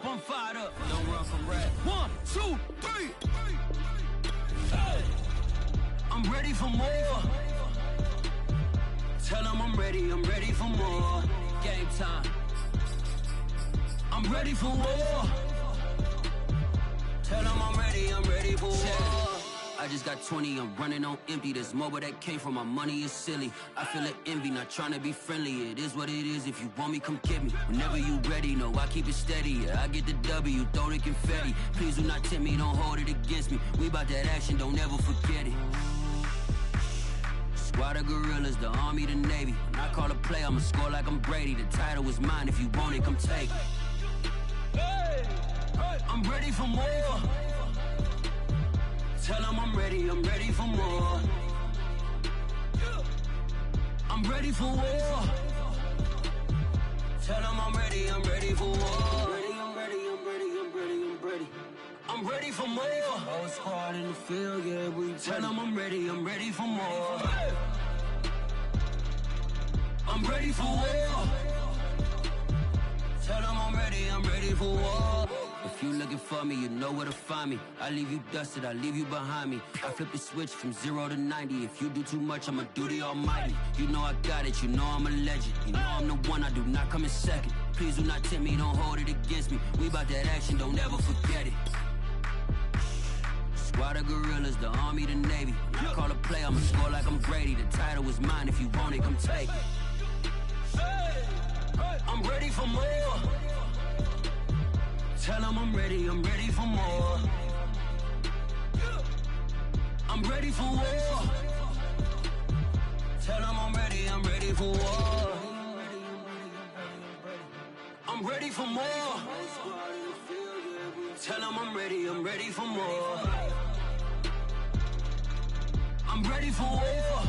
up, I'm fired up. Don't run from rap. 1, 2, 3. Hey. I'm ready for more. Tell them I'm ready for more. Game time. I'm ready for war. Tell them I'm ready for war. I just got 20, I'm running on empty. This mobile that came from my money is silly. I feel it envy, not trying to be friendly. It is what it is, if you want me, come get me. Whenever you ready, no, I keep it steady. Yeah, I get the W, throw the confetti. Please do not tempt me, don't hold it against me. We about that action, don't ever forget it. Squad of gorillas, the army, the navy. When I call a play, I'ma score like I'm Brady. The title is mine, if you want it, come take it. Hey, I'm ready for more. Tell them I'm ready for more. I'm ready for war. Tell them I'm ready for war. I'm ready for more. Whole squad in the field, yeah, we tell them I'm ready for more. I'm ready for war. Tell them I'm ready for war. If you looking for me, you know where to find me. I leave you dusted, I leave you behind me. I flip the switch from 0 to 90. If you do too much, I'ma do the almighty. You know I got it, you know I'm a legend. You know I'm the one, I do not come in second. Please do not tempt me, don't hold it against me. We about that action, don't ever forget it. Squad of gorillas, the army, the navy. When I call a play, I'ma score like I'm Brady. The title is mine, if you want it, come take it. I'm ready for more. Tell them I'm ready for more. I'm ready for war. Tell them I'm ready for war. I'm ready for more. Tell them I'm ready for more. I'm ready for war.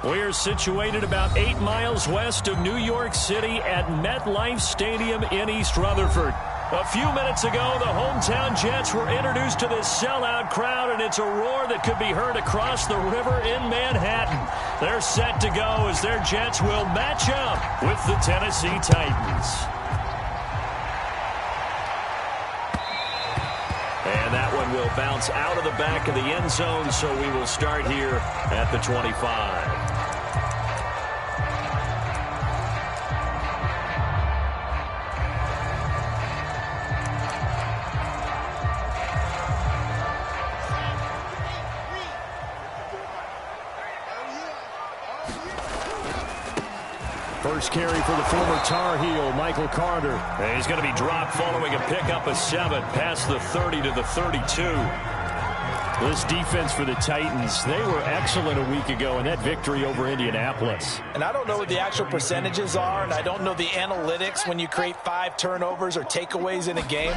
We're situated about 8 miles west of New York City at MetLife Stadium in East Rutherford. A few minutes ago, the hometown Jets were introduced to this sellout crowd, and it's a roar that could be heard across the river in Manhattan. They're set to go as their Jets will match up with the Tennessee Titans. And that one will bounce out of the back of the end zone, so we will start here at the 25. First carry for the former Tar Heel, Michael Carter. And he's going to be dropped following a pickup of 7 past the 30 to the 32. This defense for the Titans, they were excellent a week ago in that victory over Indianapolis. And I don't know what the actual percentages are, and I don't know the analytics when you create 5 turnovers or takeaways in a game.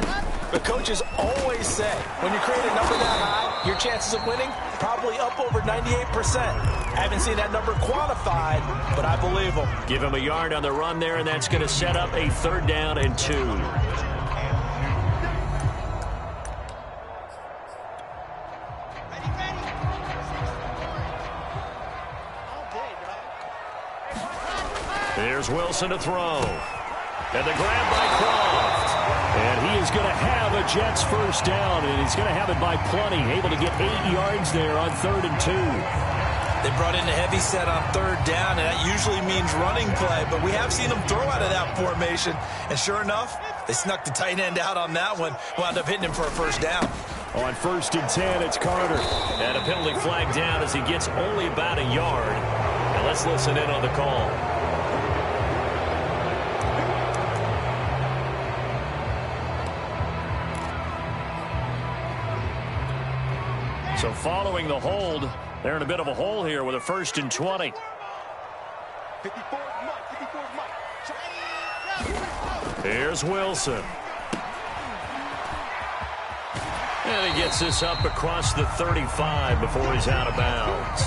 But coaches always say, when you create a number that high, your chances of winning probably up over 98%. I haven't seen that number quantified, but I believe them. Give him a yard on the run there, and that's going to set up a 3rd down and 2. There's Wilson to throw. And the grab by Croft. And he is going to have a Jets first down, and he's going to have it by plenty. Able to get 8 yards there on 3rd and 2. They brought in a heavy set on 3rd down, and that usually means running play. But we have seen them throw out of that formation. And sure enough, they snuck the tight end out on that one. Wound up hitting him for a first down. On 1st and 10, it's Carter. And a penalty flag down as he gets only about a yard. Now let's listen in on the call. So following the hold, they're in a bit of a hole here with a 1st and 20. Here's Wilson. And he gets this up across the 35 before he's out of bounds.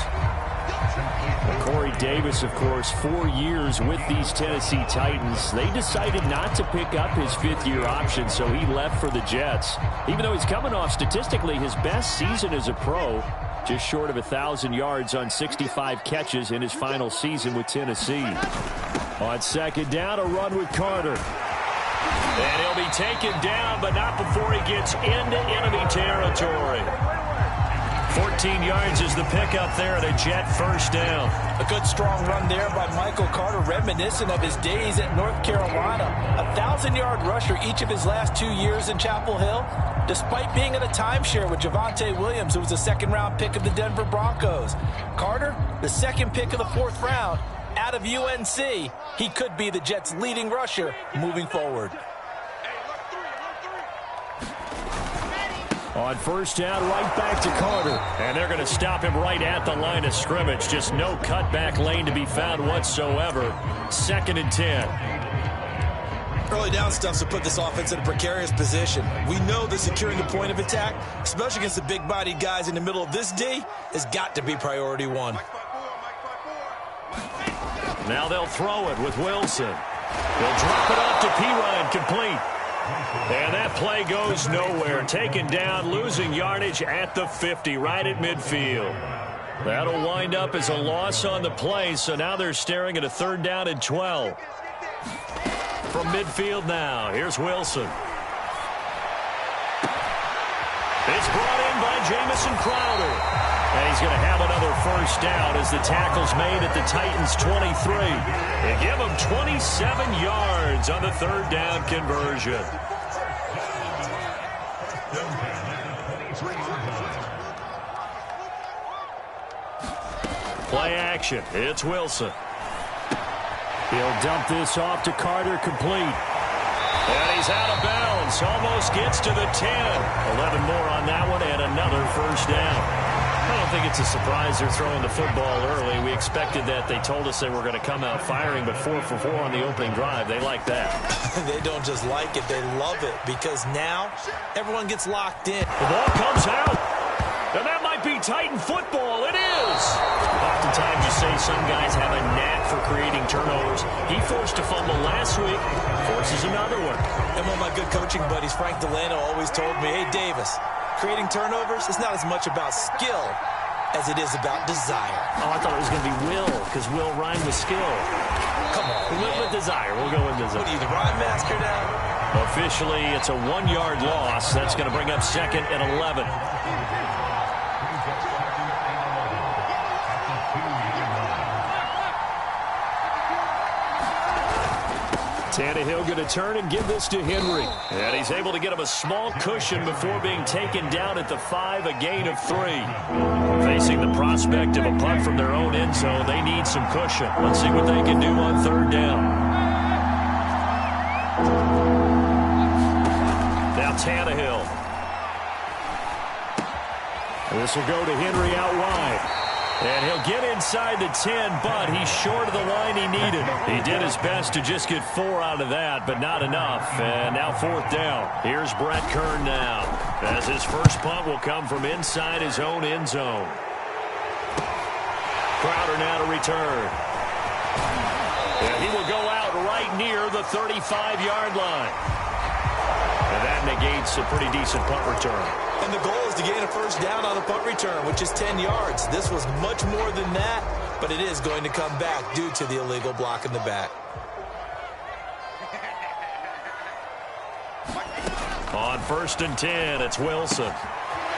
Corey Davis, of course, 4 years with these Tennessee Titans. They decided not to pick up his 5th-year option, so he left for the Jets. Even though he's coming off statistically his best season as a pro, just short of 1,000 yards on 65 catches in his final season with Tennessee. On second down, a run with Carter. And he'll be taken down, but not before he gets into enemy territory. 14 yards is the pickup there at a Jet first down. A good strong run there by Michael Carter, reminiscent of his days at North Carolina. A 1,000-yard rusher each of his last 2 years in Chapel Hill, despite being in a timeshare with Javonte Williams, who was a second-round pick of the Denver Broncos. Carter, the second pick of the 4th round, out of UNC. He could be the Jets' leading rusher moving forward. On first down, right back to Carter. And they're going to stop him right at the line of scrimmage. Just no cutback lane to be found whatsoever. 2nd and 10. Early down stuff to put this offense in a precarious position. We know that securing the point of attack, especially against the big-bodied guys in the middle of this D, has got to be priority one. Now they'll throw it with Wilson. They'll drop it off to Pirine, complete. And that play goes nowhere. Taken down, losing yardage at the 50, right at midfield. That'll wind up as a loss on the play, so now they're staring at a 3rd down and 12. From midfield now, here's Wilson. It's brought in by Jamison Crowder. And he's going to have another first down as the tackle's made at the Titans' 23. They give him 27 yards on the 3rd down conversion. Play action. It's Wilson. He'll dump this off to Carter, complete. And he's out of bounds. Almost gets to the 10. 11 more on that one and another first down. I don't think it's a surprise they're throwing the football early. We expected that. They told us they were going to come out firing, but 4 for 4 on the opening drive. They like that. They don't just like it, they love it, because now everyone gets locked in. The ball comes out, and that might be Titan football. It is. Oftentimes you say some guys have a knack for creating turnovers. He forced a fumble last week, forces another one. And one of my good coaching buddies, Frank Delano, always told me, hey, Davis, creating turnovers is not as much about skill as it is about desire. Oh, I thought it was going to be will, because will rhyme with skill. Come on, we went with desire. We'll go with desire. What are you, the rhyme master now? Officially, it's a 1-yard loss. That's going to bring up 2nd and 11. Tannehill going to turn and give this to Henry. And he's able to get him a small cushion before being taken down at the 5, a gain of 3. Facing the prospect of a punt from their own end zone, they need some cushion. Let's see what they can do on 3rd down. Now Tannehill. This will go to Henry out wide. And he'll get inside the 10, but he's short of the line he needed. He did his best to just get 4 out of that, but not enough. And now 4th down. Here's Brett Kern now, as his first punt will come from inside his own end zone. Crowder now to return. And he will go out right near the 35-yard line. And that negates a pretty decent punt return. And the goal is to gain a first down on a punt return, which is 10 yards. This was much more than that, but it is going to come back due to the illegal block in the back. On 1st and 10, it's Wilson.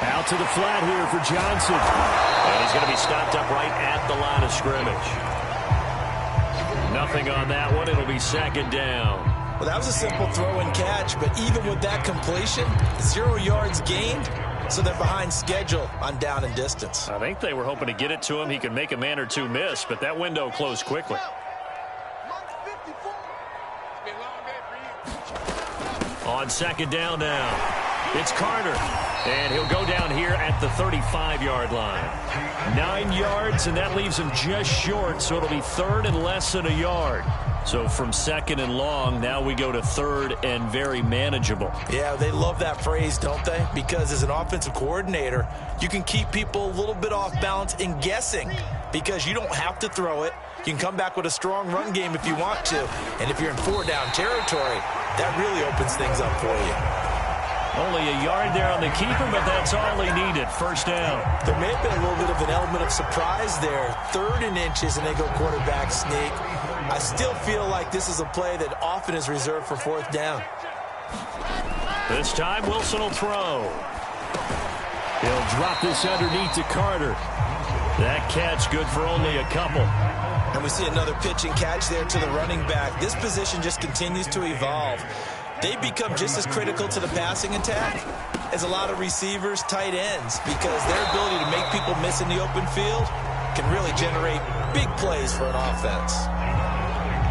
Out to the flat here for Johnson. And he's going to be stopped up right at the line of scrimmage. Nothing on that one. It'll be 2nd down. Well, that was a simple throw and catch, but even with that completion, 0 yards gained, so they're behind schedule on down and distance. I think they were hoping to get it to him. He could make a man or two miss, but that window closed quickly. On 2nd down now, it's Carter. And he'll go down here at the 35-yard line. 9 yards, and that leaves him just short, so it'll be 3rd and less than a yard. So from 2nd and long, now we go to 3rd and very manageable. Yeah, they love that phrase, don't they? Because as an offensive coordinator, you can keep people a little bit off balance and guessing because you don't have to throw it. You can come back with a strong run game if you want to. And if you're in 4-down territory, that really opens things up for you. Only a yard there on the keeper, but that's all he needed. First down. There may have been a little bit of an element of surprise there. 3rd and inches, and they go quarterback sneak. I still feel like this is a play that often is reserved for fourth down. This time, Wilson will throw. He'll drop this underneath to Carter. That catch good for only a couple. And we see another pitch and catch there to the running back. This position just continues to evolve. They become just as critical to the passing attack as a lot of receivers, tight ends, because their ability to make people miss in the open field can really generate big plays for an offense.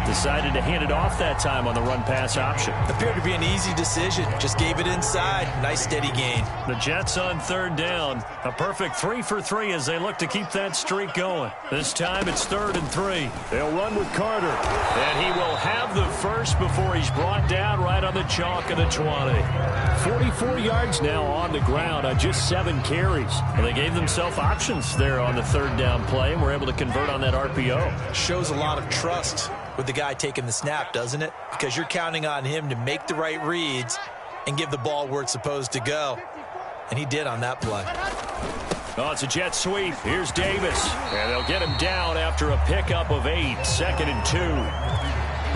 Decided to hand it off that time on the run-pass option. Appeared to be an easy decision. Just gave it inside. Nice steady gain. The Jets on third down. A perfect 3 for 3 as they look to keep that streak going. This time it's 3rd and 3. They'll run with Carter. And he will have the first before he's brought down right on the chalk of the 20. 44 yards now on the ground on just 7 carries. And they gave themselves options there on the third down play and were able to convert on that RPO. Shows a lot of trust with the guy taking the snap, doesn't it? Because you're counting on him to make the right reads and give the ball where it's supposed to go. And he did on that play. Oh, it's a jet sweep. Here's Davis. And they'll get him down after a pickup of 8. 2nd and 2.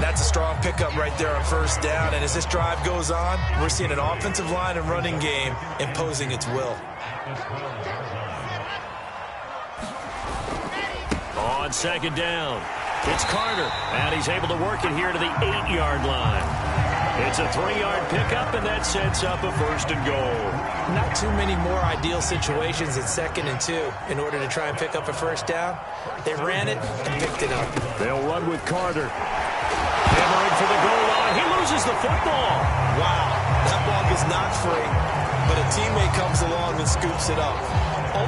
That's a strong pickup right there on first down. And as this drive goes on, we're seeing an offensive line and running game imposing its will. On 2nd down, it's Carter, and he's able to work it here to the 8-yard line. It's a 3-yard pickup, and that sets up a 1st and goal. Not too many more ideal situations at 2nd and 2 in order to try and pick up a first down. They ran it and picked it up. They'll run with Carter. Hammering for the goal line. He loses the football. Wow, that ball gets knocked free, but a teammate comes along and scoops it up. It's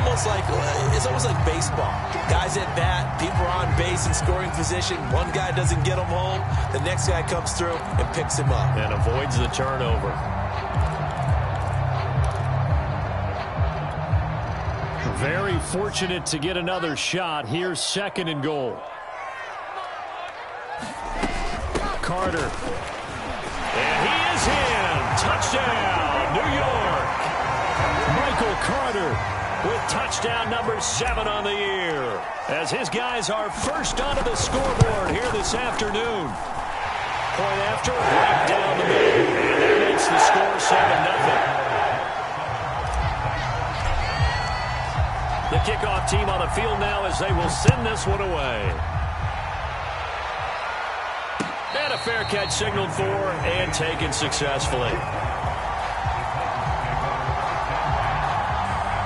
almost like baseball. Guys at bat, people are on base in scoring position. One guy doesn't get him home. The next guy comes through and picks him up. And avoids the turnover. Very fortunate to get another shot. Here's 2nd and goal. Carter. And he is in. Touchdown, New York. Michael Carter with touchdown number 7 on the year, as his guys are first onto the scoreboard here this afternoon. Point after, right down the middle, and that makes the score 7-0. The kickoff team on the field now as they will send this one away. And a fair catch signaled for and taken successfully.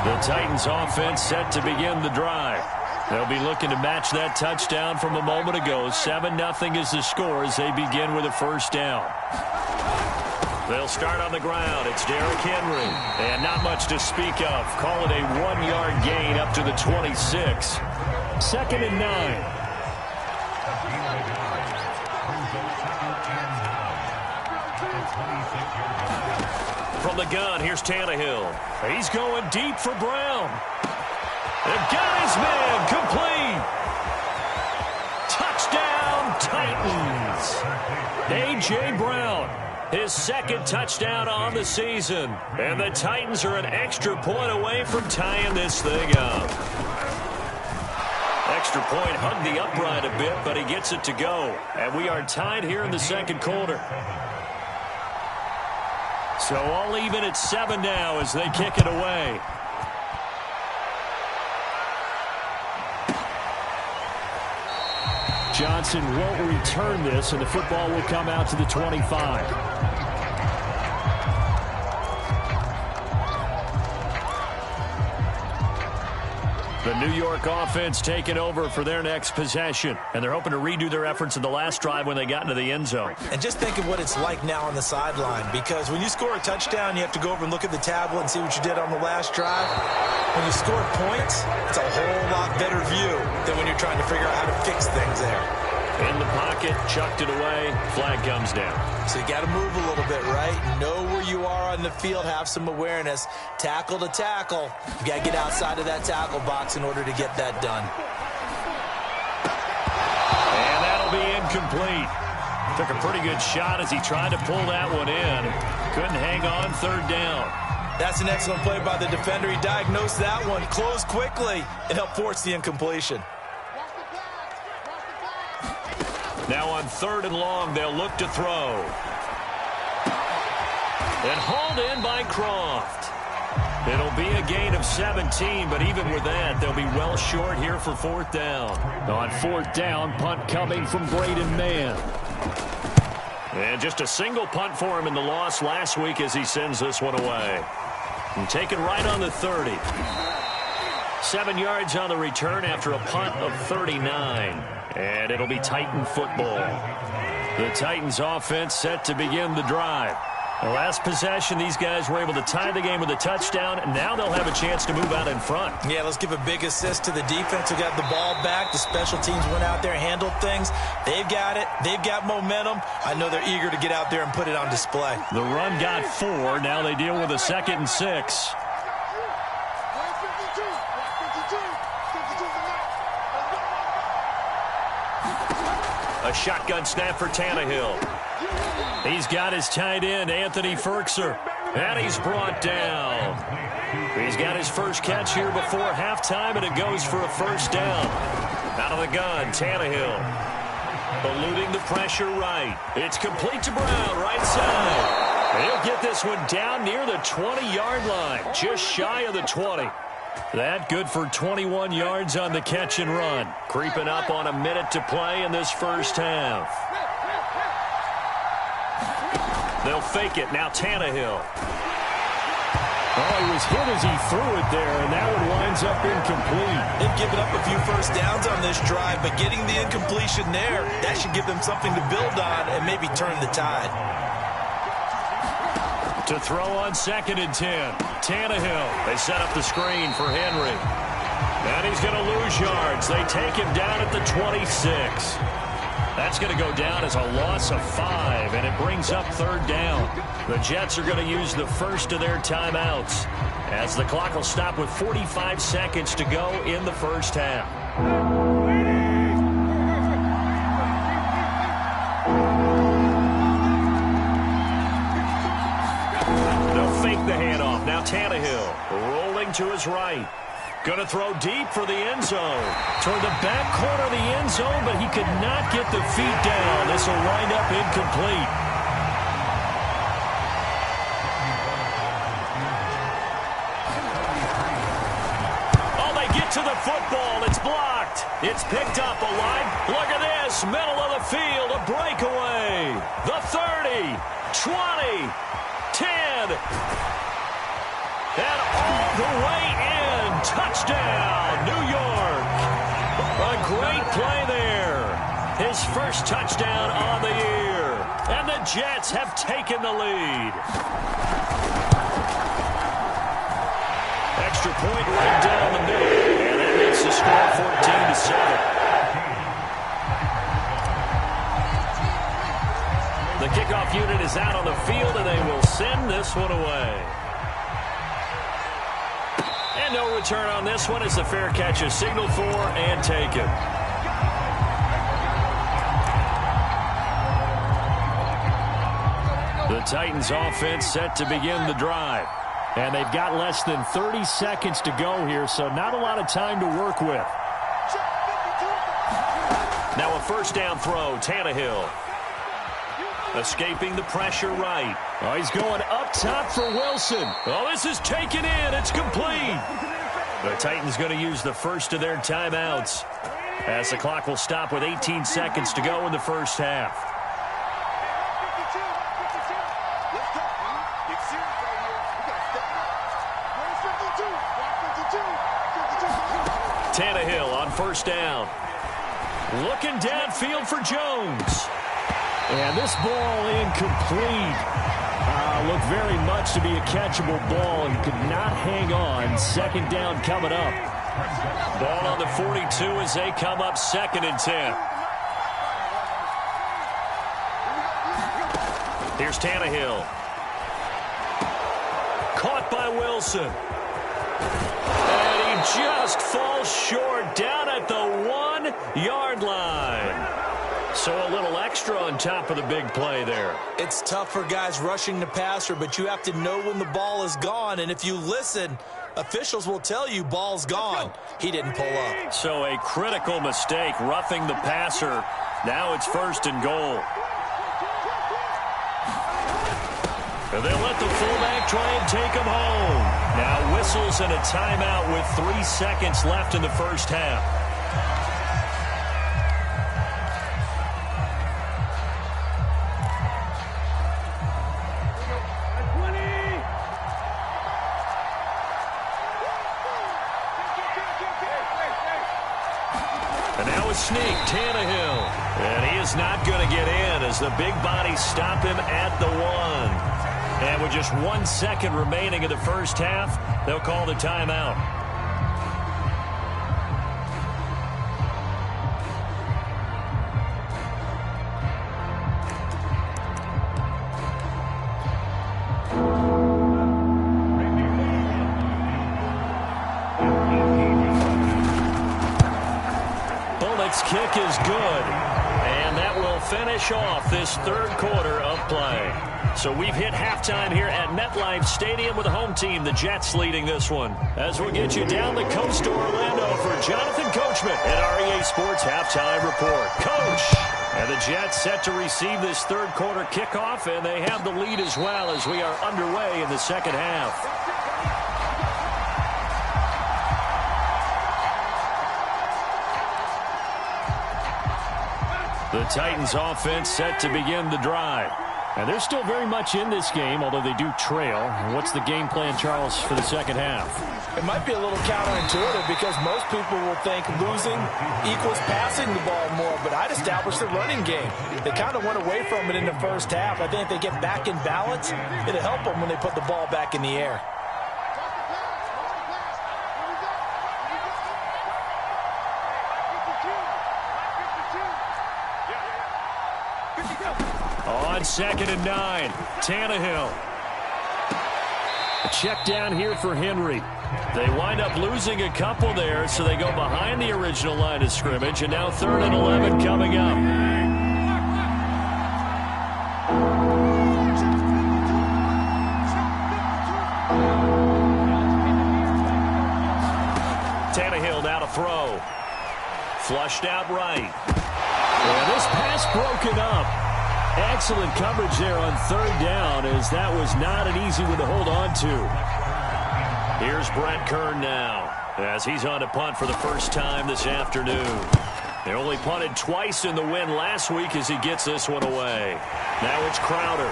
The Titans offense set to begin the drive. They'll be looking to match that touchdown from a moment ago. 7-0 is the score as they begin with a first down. They'll start on the ground. It's Derrick Henry. And not much to speak of. Call it a 1-yard gain up to the 26. 2nd and 9. From the gun, here's Tannehill. He's going deep for Brown. They've got his man complete. Touchdown, Titans. A.J. Brown, his 2nd touchdown on the season. And the Titans are an extra point away from tying this thing up. Extra point hugged the upright a bit, but he gets it to go. And we are tied here in the 2nd quarter. So all even at 7 now as they kick it away. Johnson won't return this, and the football will come out to the 25. The New York offense taking over for their next possession. And they're hoping to redo their efforts in the last drive when they got into the end zone. And just think of what it's like now on the sideline. Because when you score a touchdown, you have to go over and look at the tablet and see what you did on the last drive. When you score points, it's a whole lot better view than when you're trying to figure out how to fix things there. In the pocket, chucked it away, flag comes down. So you got to move a little bit, right? Know where you are on the field, have some awareness. Tackle to tackle. You got to get outside of that tackle box in order to get that done. And that'll be incomplete. Took a pretty good shot as he tried to pull that one in. Couldn't hang on, 3rd down. That's an excellent play by the defender. He diagnosed that one, closed quickly, and helped force the incompletion. Now on 3rd and long, they'll look to throw. And hauled in by Croft. It'll be a gain of 17, but even with that, they'll be well short here for 4th down. On 4th down, punt coming from Braden Mann. And just a single punt for him in the loss last week as he sends this one away. And taken right on the 30. 7 yards on the return after a punt of 39. And it'll be Titan football. The Titans offense set to begin the drive. The last possession, these guys were able to tie the game with a touchdown, and now they'll have a chance to move out in front. Yeah, let's give a big assist to the defense who got the ball back. The special teams went out there, handled things. They've got it. They've got momentum. I know they're eager to get out there and put it on display. The run got 4. Now they deal with a 2nd and 6. A shotgun snap for Tannehill. He's got his tight end, Anthony Ferkser, and he's brought down. He's got his first catch here before halftime, and it goes for a 1st down. Out of the gun, Tannehill. Eluding the pressure right. It's complete to Brown, right side. He'll get this one down near the 20-yard line, just shy of the 20. That good for 21 yards on the catch and run. Creeping up on a minute to play in this first half. They'll fake it. Now Tannehill. Oh, he was hit as he threw it there, and that one winds up incomplete. They've given up a few 1st downs on this drive, but getting the incompletion there, that should give them something to build on and maybe turn the tide. To throw on 2nd and 10. Tannehill. They set up the screen for Henry. And he's going to lose yards. They take him down at the 26. That's going to go down as a loss of 5, and it brings up 3rd down. The Jets are going to use the first of their timeouts as the clock will stop with 45 seconds to go in the first half. They'll fake the handoff. Now Tannehill rolling to his right. Going to throw deep for the end zone. Toward the back corner of the end zone, but he could not get the feet down. This will wind up incomplete. Oh, they get to the football. It's blocked. It's picked up alive. Look at this. Middle of the field. A breakaway. The 30. 20. 10. And all the way in. Touchdown, New York. A great play there. His first touchdown on the year. And the Jets have taken the lead. Extra point right down the middle. And that makes the score 14-7. The kickoff unit is out on the field, and they will send this one away. And no return on this one as the fair catch is signaled for and taken. The Titans offense set to begin the drive. And they've got less than 30 seconds to go here, so not a lot of time to work with. Now a 1st down throw, Tannehill. Escaping the pressure right. Oh, he's going up top for Wilson. Oh, this is taken in. It's complete. The Titans going to use the first of their timeouts as the clock will stop with 18 seconds to go in the first half. Tannehill on 1st down. Looking downfield for Jones. And this ball incomplete. Looked very much to be a catchable ball and could not hang on. 2nd down coming up. Ball on the 42 as they come up 2nd and 10. Here's Tannehill. Caught by Wilson. And he just falls short down at the 1-yard line. So a little extra on top of the big play there. It's tough for guys rushing the passer, but you have to know when the ball is gone. And if you listen, officials will tell you ball's gone. He didn't pull up. So a critical mistake, roughing the passer. Now it's 1st and goal. And they'll let the fullback try and take him home. Now whistles and a timeout with 3 seconds left in the first half. And now a sneak, Tannehill. And he is not going to get in as the big bodies stop him at the 1. And with just 1 second remaining in the first half, they'll call the timeout. Bullock's kick is good. And that will finish off this 3rd quarter of play. So we've hit halftime here at MetLife Stadium with the home team, the Jets, leading this one. As we'll get you down the coast to Orlando for Jonathan Coachman at REA Sports Halftime Report. Coach! And the Jets set to receive this 3rd quarter kickoff, and they have the lead as well as we are underway in the second half. The Titans offense set to begin the drive. And they're still very much in this game, although they do trail. What's the game plan, Charles, for the second half? It might be a little counterintuitive because most people will think losing equals passing the ball more, but I'd establish the running game. They kind of went away from it in the first half. I think if they get back in balance, it'll help them when they put the ball back in the air. On 2nd and 9, Tannehill. A check down here for Henry. They wind up losing a couple there, so they go behind the original line of scrimmage, and now 3rd and 11 coming up. Tannehill now to throw. Flushed out right. And this pass broken up. Excellent coverage there on 3rd down, as that was not an easy one to hold on to. Here's Brett Kern now, as he's on to punt for the first time this afternoon. They only punted twice in the win last week as he gets this one away. Now it's Crowder.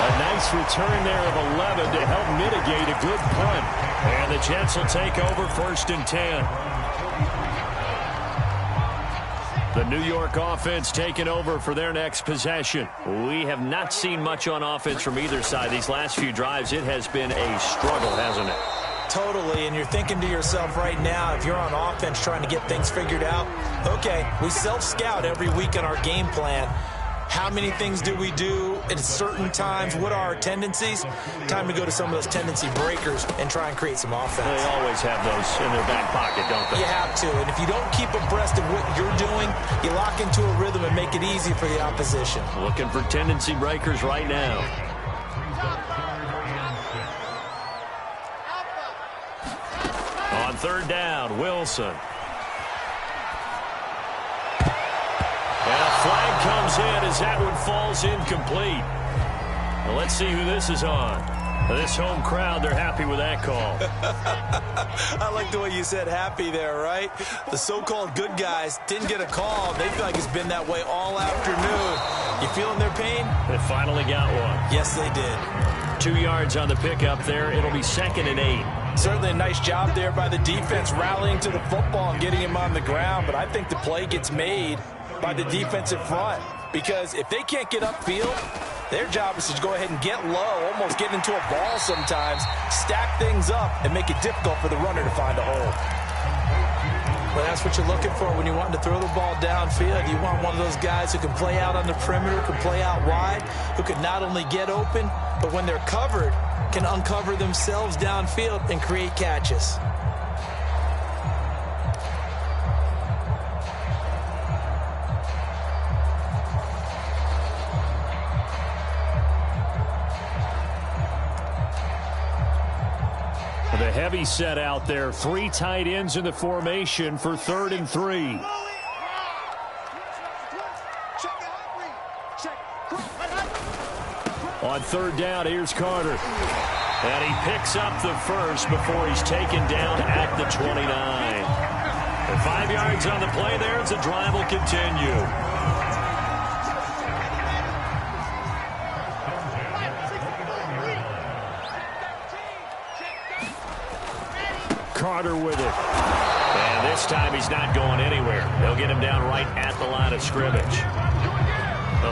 A nice return there of 11 to help mitigate a good punt. And the Jets will take over 1st and 10. The New York offense taking over for their next possession. We have not seen much on offense from either side. These last few drives, it has been a struggle, hasn't it? Totally, and you're thinking to yourself right now, if you're on offense trying to get things figured out, okay, we self-scout every week on our game plan. How many things do we do at certain times? What are our tendencies? Time to go to some of those tendency breakers and try and create some offense. They always have those in their back pocket, don't they? You have to, and if you don't keep abreast of what you're doing, you lock into a rhythm and make it easy for the opposition. Looking for tendency breakers right now. On 3rd down, Wilson. And a flag comes in as that one falls incomplete. Well, let's see who this is on. This home crowd, they're happy with that call. I like the way you said happy there, right? The so-called good guys didn't get a call. They feel like it's been that way all afternoon. You feeling their pain? They finally got one. Yes, they did. 2 yards on the pickup there. It'll be 2nd and 8. Certainly a nice job there by the defense rallying to the football and getting him on the ground, but I think the play gets made by the defensive front, because if they can't get upfield, their job is to go ahead and get low, almost get into a ball sometimes, stack things up, and make it difficult for the runner to find a hole. Well, that's what you're looking for when you want to throw the ball downfield. You want one of those guys who can play out on the perimeter, can play out wide, who can not only get open, but when they're covered, can uncover themselves downfield and create catches. Heavy set out there. 3 tight ends in the formation for 3rd and 3. On 3rd down, here's Carter. And he picks up the first before he's taken down at the 29. And 5 yards on the play there as the drive will continue. Carter with it. And this time he's not going anywhere. They'll get him down right at the line of scrimmage.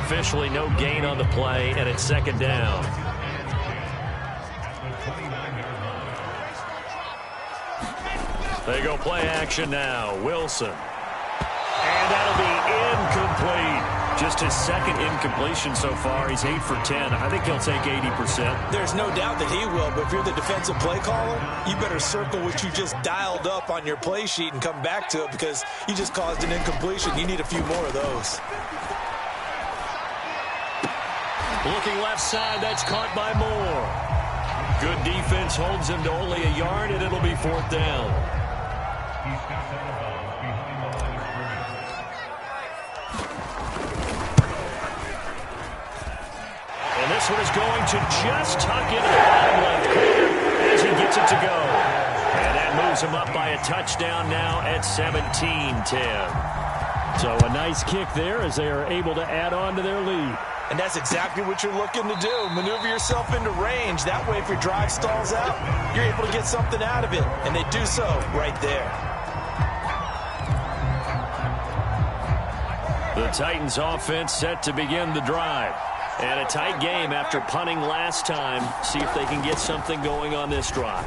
Officially no gain on the play, and it's 2nd down. They go play action now. Wilson. And that'll be incomplete. Just his 2nd incompletion so far. He's 8 for 10. I think he'll take 80%. There's no doubt that he will, but if you're the defensive play caller, you better circle what you just dialed up on your play sheet and come back to it because you just caused an incompletion. You need a few more of those. Looking left side, that's caught by Moore. Good defense holds him to only a yard, and it'll be 4th down. And this one is going to just tuck into the bottom left corner as he gets it to go. And that moves him up by a touchdown now at 17-10. So a nice kick there as they are able to add on to their lead. And that's exactly what you're looking to do. Maneuver yourself into range. That way, if your drive stalls out, you're able to get something out of it. And they do so right there. The Titans offense set to begin the drive. And a tight game after punting last time. See if they can get something going on this drive.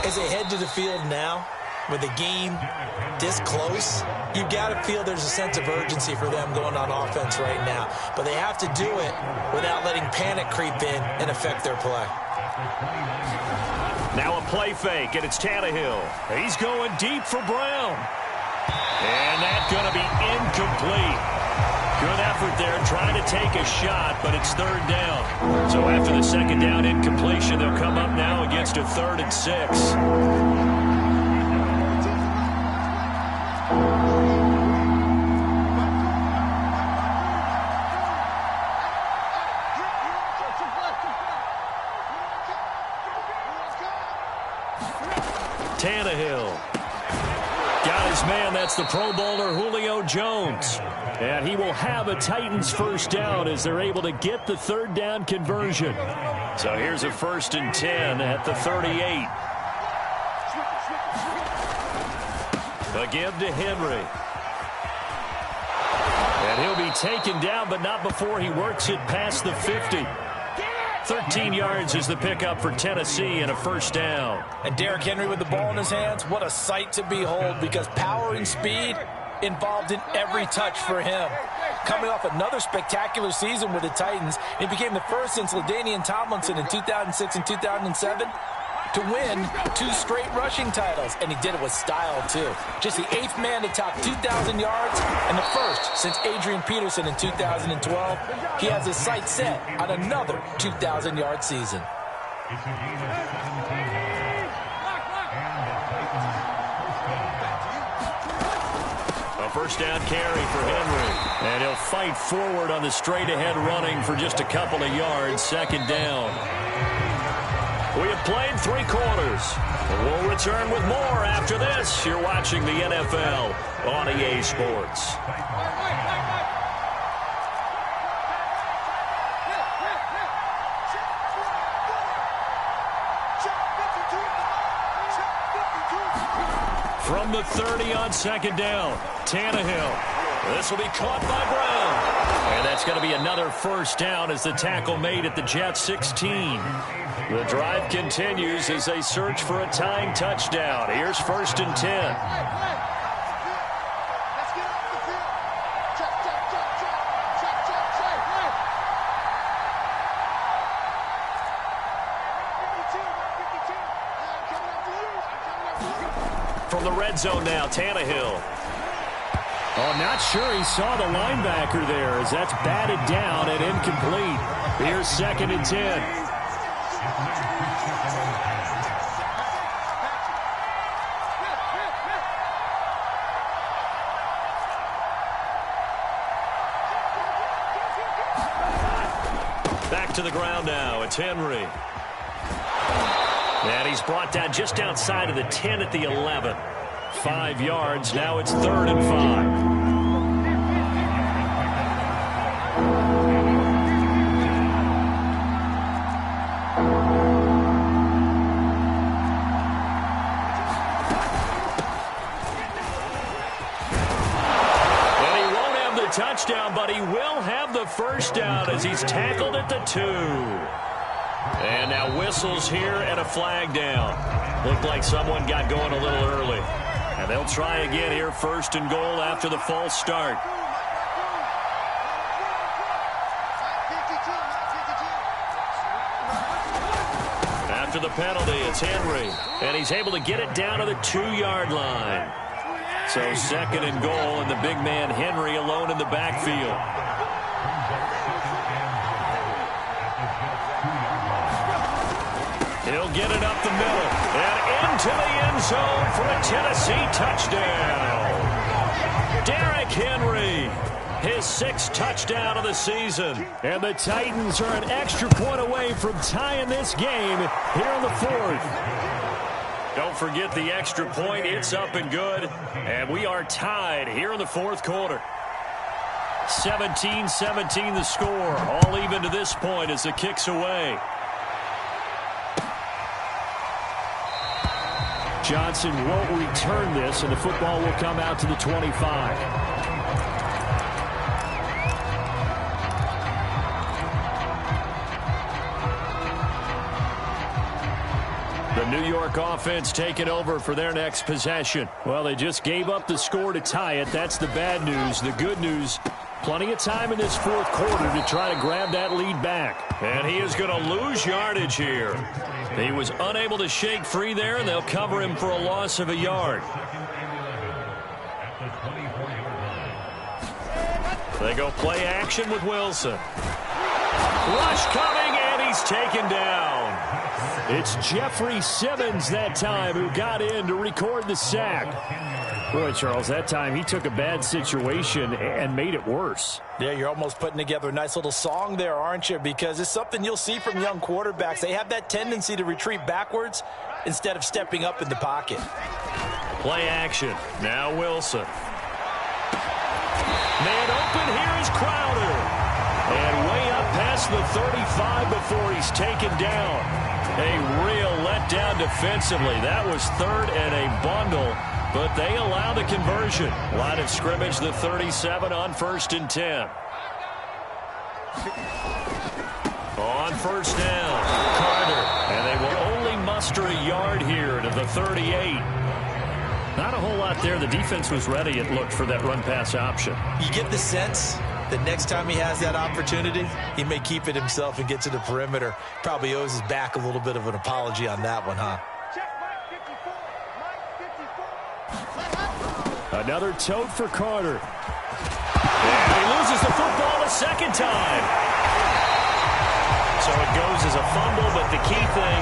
As they head to the field now, with the game this close, you've got to feel there's a sense of urgency for them going on offense right now. But they have to do it without letting panic creep in and affect their play. Now a play fake, and it's Tannehill. He's going deep for Brown. And that's going to be incomplete. Good effort there, trying to take a shot, but it's 3rd down. So after the 2nd down incompletion, they'll come up now against a 3rd and 6. Tannehill. Got his man, that's the Pro Bowler Julio Jones. And he will have a Titans 1st down as they're able to get the 3rd down conversion. So here's a 1st and 10 at the 38. A give to Henry. And he'll be taken down, but not before he works it past the 50. 13 yards is the pickup for Tennessee and a 1st down. And Derrick Henry with the ball in his hands, what a sight to behold because power and speed involved in every touch for him. Coming off another spectacular season with the Titans, he became the first since LaDainian Tomlinson in 2006 and 2007 to win 2 straight rushing titles, and he did it with style too. Just the 8th man to top 2,000 yards and the first since Adrian Peterson in 2012. He has his sights set on another 2,000-yard season. A 1st down carry for Henry, and he'll fight forward on the straight-ahead running for just a couple of yards. 2nd down. We have played 3 quarters. We'll return with more after this. You're watching the NFL on EA Sports. From the 30 on 2nd down, Tannehill. This will be caught by Brown. And that's going to be another 1st down as the tackle made at the Jets 16. The drive continues as they search for a tying touchdown. Here's 1st and 10. From the red zone now, Tannehill. Oh, not sure he saw the linebacker there as that's batted down and incomplete. Here's 2nd and 10. to the ground now. It's Henry. And he's brought down just outside of the 10 at the 11. 5 yards. Now it's 3rd and 5. Touchdown, but he will have the first down as he's tackled at the 2. And now whistles here and a flag down. Looked like someone got going a little early. And they'll try again here, 1st and goal after the false start. After the penalty, it's Henry. And he's able to get it down to the 2-yard line. So 2nd and goal, and the big man Henry alone in the backfield. He'll get it up the middle and into the end zone for a Tennessee touchdown. Derrick Henry, his 6th touchdown of the season. And the Titans are an extra point away from tying this game here in the 4th. Don't forget the extra point. It's up and good. And we are tied here in the 4th quarter. 17-17 the score. All even to this point as the kick's away. Johnson won't return this, and the football will come out to the 25. The New York offense taking over for their next possession. Well, they just gave up the score to tie it. That's the bad news. The good news, plenty of time in this 4th quarter to try to grab that lead back. And he is going to lose yardage here. He was unable to shake free there, and they'll cover him for a loss of a yard. They go play action with Wilson. Rush coming, and he's taken down. It's Jeffrey Simmons that time who got in to record the sack. Boy, Charles, that time he took a bad situation and made it worse. Yeah, you're almost putting together a nice little song there, aren't you? Because it's something you'll see from young quarterbacks. They have that tendency to retreat backwards instead of stepping up in the pocket. Play action. Now Wilson. Man open, here is Crowder. And way up past the 35 before he's taken down. A real letdown defensively. That was 3rd and a bundle, but they allow the conversion. Line of scrimmage, the 37 on 1st and 10. On 1st down, Carter. And they will only muster a yard here to the 38. Not a whole lot there. The defense was ready, it looked, for that run-pass option. You get the sense that next time he has that opportunity, he may keep it himself and get to the perimeter. Probably owes his back a little bit of an apology on that one, huh? Another tote for Carter. And he loses the football a 2nd time. So it goes as a fumble, but the key thing,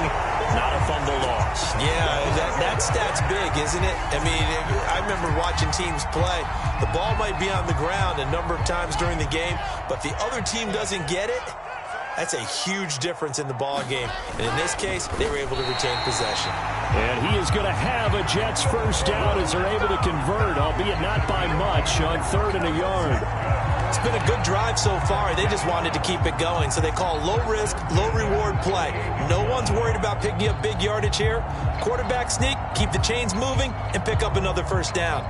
not a fumble loss. Yeah, that stat's big, isn't it? I mean, I remember watching teams play. The ball might be on the ground a number of times during the game, but the other team doesn't get it. That's a huge difference in the ball game. And in this case, they were able to retain possession. And he is going to have a Jets first down as they're able to convert, albeit not by much, on 3rd and a yard. It's been a good drive so far. They just wanted to keep it going, so they call low-risk, low-reward play. No one's worried about picking up big yardage here. Quarterback sneak, keep the chains moving, and pick up another first down.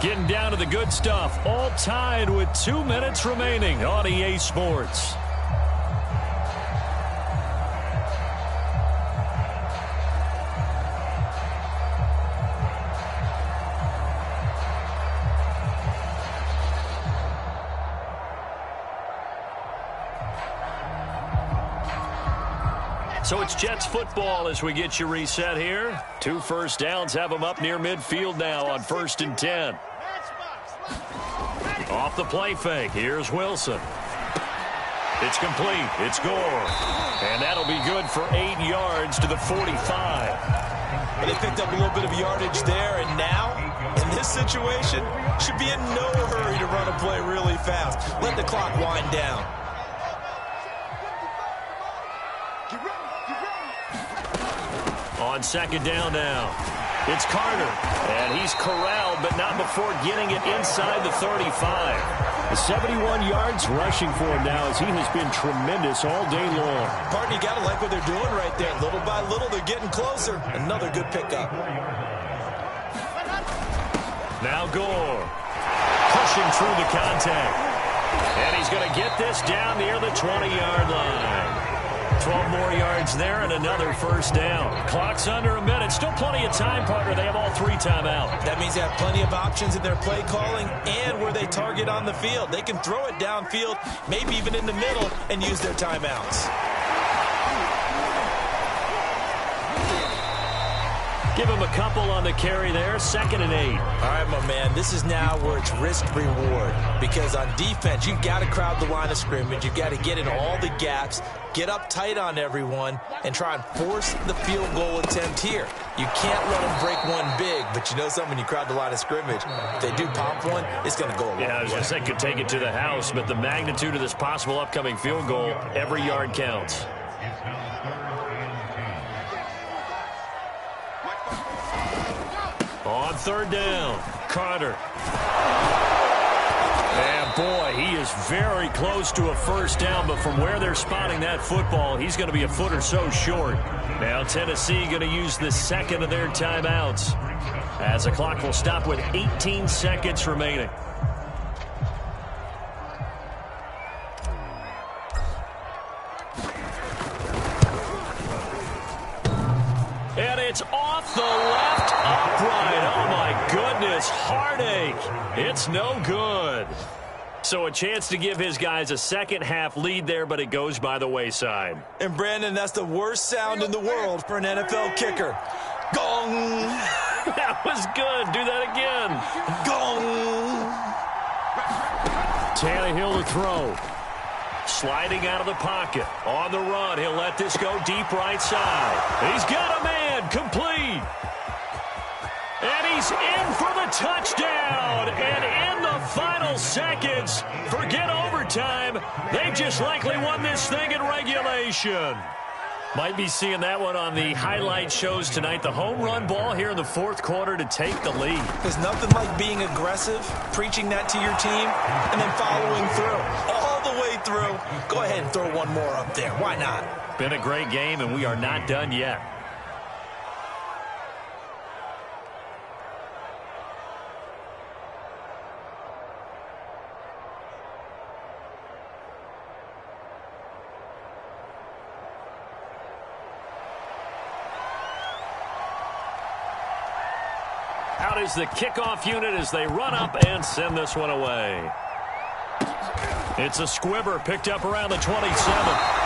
Getting down to the good stuff, all tied with 2 minutes remaining on EA Sports. So it's Jets football as we get you reset here. 2 first downs have them up near midfield now on 1st and 10. Off the play fake, here's Wilson. It's complete. It's Gore. And that'll be good for 8 yards to the 45. But they picked up a little bit of yardage there, and now, in this situation, should be in no hurry to run a play really fast. Let the clock wind down. On second down now, it's Carter. And he's corralled, but not before getting it inside the 35. 71 yards rushing for him now as he has been tremendous all day long. Partner, you got to like what they're doing right there. Little by little, they're getting closer. Another good pickup. Now Gore, pushing through the contact. And he's going to get this down near the 20-yard line. 12 more yards there and another first down. Clock's under a minute. Still plenty of time, partner. They have all 3 timeouts. That means they have plenty of options in their play calling and where they target on the field. They can throw it downfield, maybe even in the middle, and use their timeouts. Give him a couple on the carry there. 2nd and 8. All right, my man, this is now where it's risk-reward. Because on defense, you've got to crowd the line of scrimmage. You've got to get in all the gaps, get up tight on everyone, and try and force the field goal attempt here. You can't let them break one big, but you know something, when you crowd the line of scrimmage, if they do pop one, it's going to go a long way. Yeah, I was going to say could take it to the house, but the magnitude of this possible upcoming field goal, every yard counts. On third down, Carter. And boy, he is very close to a first down, but from where they're spotting that football, he's going to be a foot or so short. Now Tennessee going to use the second of their timeouts as the clock will stop with 18 seconds remaining. And it's off the left upright. Oh, my goodness. Heartache. It's no good. So a chance to give his guys a second-half lead there, but it goes by the wayside. And, Brandon, that's the worst sound in the world for an NFL kicker. Gong. That was good. Do that again. Gong. Tannehill to throw. Sliding out of the pocket. On the run. He'll let this go deep right side. He's got a man. Complete. And he's in for the touchdown. And in the final seconds, forget overtime. They've just likely won this thing in regulation. Might be seeing that one on the highlight shows tonight. The home run ball here in the fourth quarter to take the lead. There's nothing like being aggressive, preaching that to your team, and then following through. All the way through. Go ahead and throw one more up there. Why not? Been a great game, and we are not done yet. Out is the kickoff unit as they run up and send this one away. It's a squibber picked up around the 27.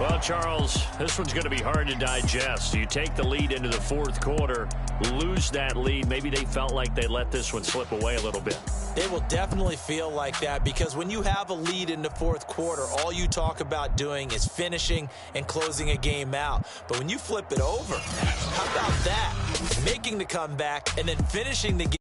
Well, Charles, this one's going to be hard to digest. You take the lead into the fourth quarter, lose that lead. Maybe they felt like they let this one slip away a little bit. They will definitely feel like that because when you have a lead in the fourth quarter, all you talk about doing is finishing and closing a game out. But when you flip it over, how about that? Making the comeback and then finishing the game.